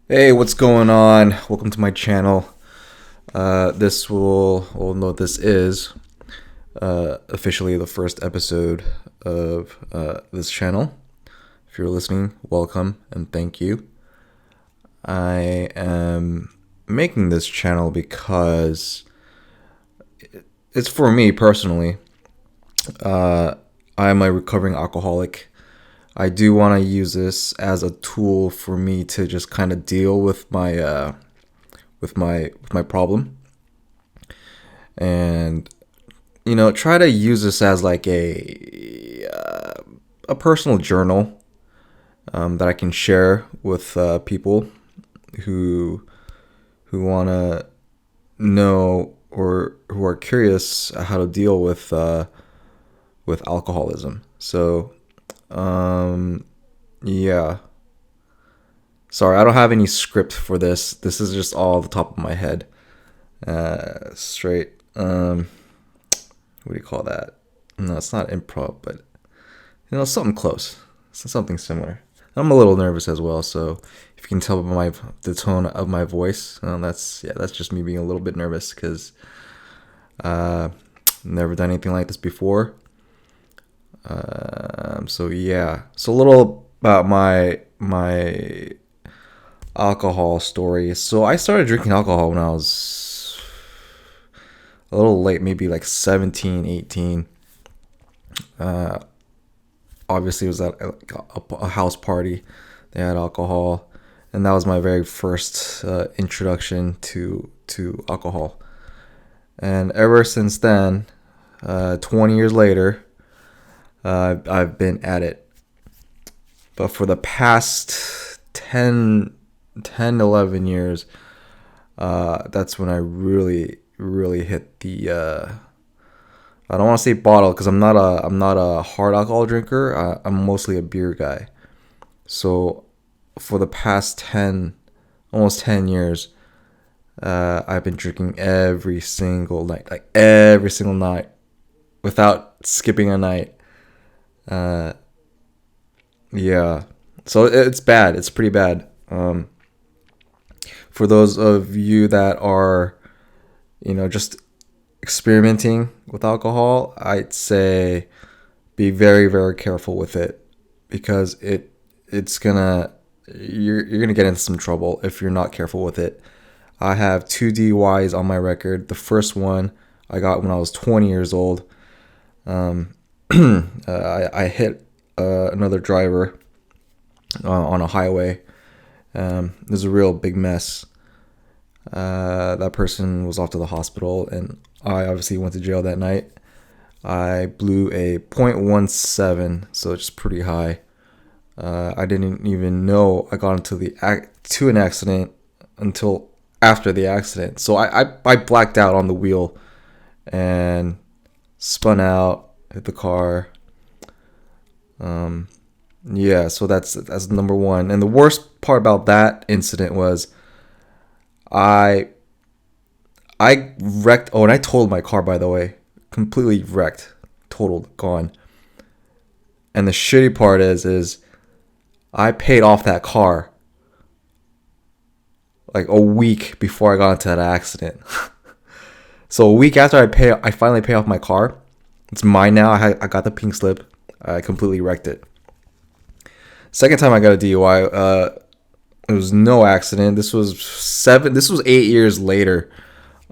Hey, what's going on? Welcome to my channel. This is officially the first episode of this channel. If you're listening, welcome and thank you. I am making this channel because it's for me personally. I am a recovering alcoholic. I do want to use this as a tool for me to just kind of deal with my problem, and try to use this as like a personal journal that I can share with people who want to know or who are curious how to deal with alcoholism. So yeah. Sorry, I don't have any script for this. This is just all the top of my head. Straight. What do you call that? No, it's not improv, but something close. Something similar. I'm a little nervous as well, so if you can tell by the tone of my voice, that's just me being a little bit nervous because never done anything like this before. So yeah. So a little about my alcohol story. So I started drinking alcohol when I was a little late, maybe like 17, 18. Obviously, it was at a house party. They had alcohol, and that was my very first introduction to alcohol. And ever since then, 20 years later, I've been at it. But for the past 11 years, that's when I really hit the I don't want to say bottle because I'm not a hard alcohol drinker. I'm mostly a beer guy. So for the past almost 10 years, I've been drinking every single night, like every single night, without skipping a night. Yeah, so it's bad. It's pretty bad. For those of you that are, just experimenting with alcohol, I'd say be very, very careful with it because it's gonna you're gonna get into some trouble if you're not careful with it. I have 2 DUIs on my record. The first one I got when I was 20 years old. I hit another driver on a highway. It was a real big mess. That person was off to the hospital, and I obviously went to jail that night. I blew a .17, so it's pretty high. I didn't even know I got to an accident until after the accident. So I blacked out on the wheel and spun out, hit the car. Yeah, so that's number one. And the worst part about that incident was I wrecked. Oh, and I totaled my car, by the way, completely wrecked, totaled, gone. And the shitty part is I paid off that car like a week before I got into that accident. So a week after I finally pay off my car. It's mine now. I got the pink slip. I completely wrecked it. Second time I got a DUI, it was no accident. This was 8 years later.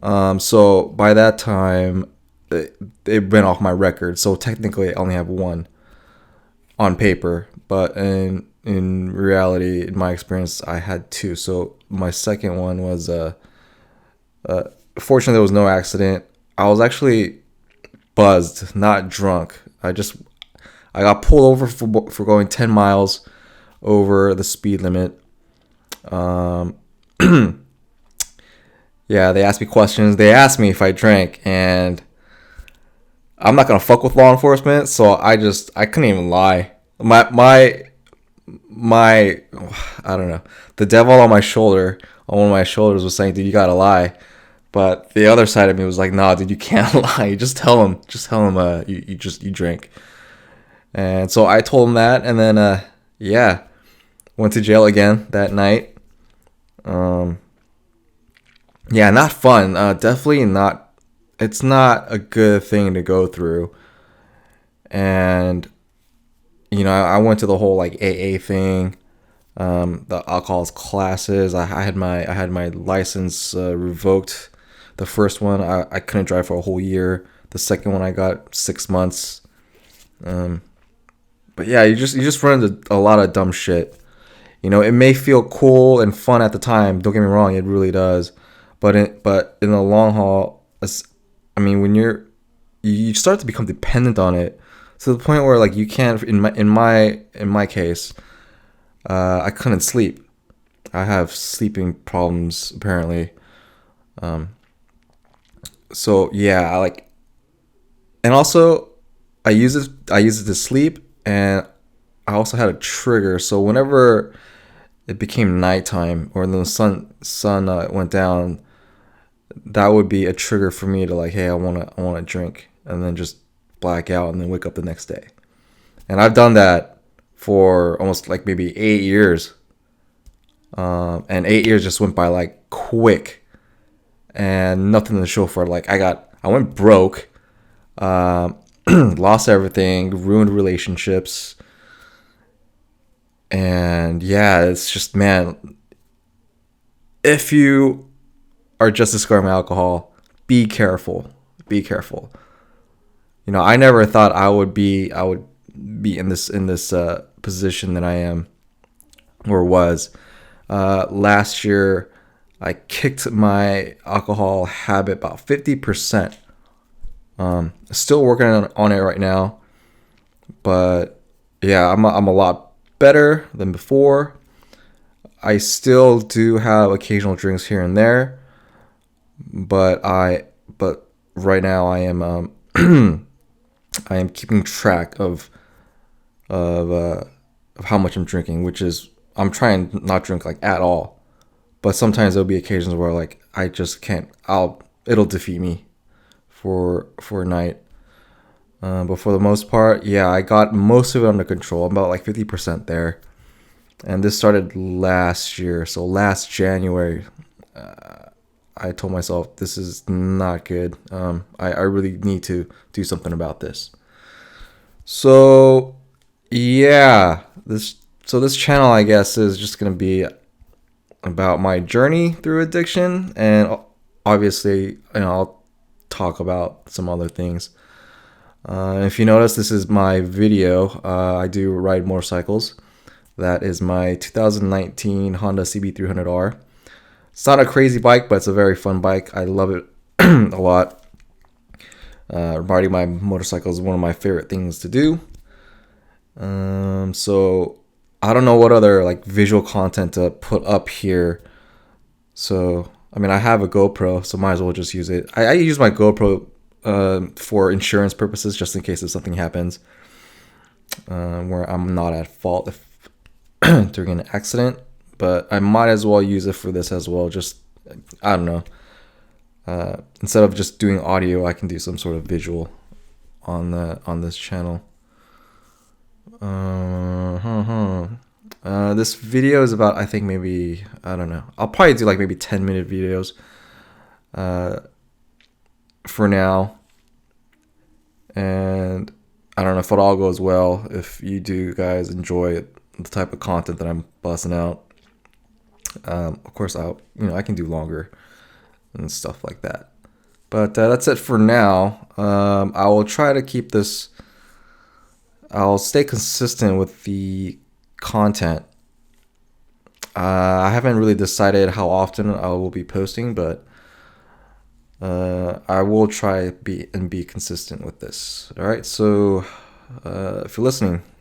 So by that time, it went off my record. So technically, I only have one on paper, but in reality, in my experience, I had two. So my second one was fortunately there was no accident. I was actually buzzed, not drunk. I got pulled over for going 10 miles over the speed limit. Yeah, they asked me questions. They asked me if I drank, and I'm not gonna fuck with law enforcement, so I couldn't even lie. My I don't know. The devil on one of my shoulders was saying, "Dude, you gotta lie." But the other side of me was like, "Nah, dude, you can't lie. Just tell him. You drink." And so I told him that, and then yeah, went to jail again that night. Yeah, not fun. Definitely not. It's not a good thing to go through. And I went to the whole like AA thing, the alcohol classes. I had my license revoked. The first one I couldn't drive for a whole year. The second one I got 6 months. But yeah, you just run into a lot of dumb shit. It may feel cool and fun at the time. Don't get me wrong, it really does. But in the long haul, I mean, when you start to become dependent on it to the point where like you can't. In my case, I couldn't sleep. I have sleeping problems apparently. So yeah, and also I use it to sleep, and I also had a trigger. So whenever it became nighttime or the sun went down, that would be a trigger for me to like, hey, I want to drink, and then just black out and then wake up the next day. And I've done that for almost like maybe 8 years. And 8 years just went by like quick, and nothing to show for it. Like I went broke, lost everything, ruined relationships, and yeah, it's just, man, if you are just discarding alcohol, be careful. Be careful. I never thought I would be in this position that I am or was. Last year, I kicked my alcohol habit about 50%. Still working on it right now, but yeah, I'm a lot better than before. I still do have occasional drinks here and there, but right now I am I am keeping track of how much I'm drinking, which is I'm trying not drink like at all. But sometimes there'll be occasions where like I just can't. It'll defeat me for a night. But for the most part, yeah, I got most of it under control. I'm about like 50% there. And this started last year. So last January, I told myself this is not good. I really need to do something about this. So yeah, this channel, I guess, is just gonna be about my journey through addiction, and obviously, I'll talk about some other things. If you notice, this is my video. I do ride motorcycles. That is my 2019 Honda CB300R. It's not a crazy bike, but it's a very fun bike. I love it a lot. Riding my motorcycle is one of my favorite things to do. So I don't know what other like visual content to put up here. So I mean, I have a GoPro, so might as well just use it. I use my GoPro for insurance purposes, just in case if something happens where I'm not at fault during an accident. But I might as well use it for this as well. Just, I don't know. Instead of just doing audio, I can do some sort of visual on this channel. This video is about, I think, maybe, I don't know. I'll probably do like maybe 10-minute videos for now. And I don't know if it all goes well. If you do guys enjoy the type of content that I'm busting out, of course I can do longer and stuff like that. But that's it for now. I will try to keep this. I'll stay consistent with the content. I haven't really decided how often I will be posting, but I will try be consistent with this. All right. So if you're listening,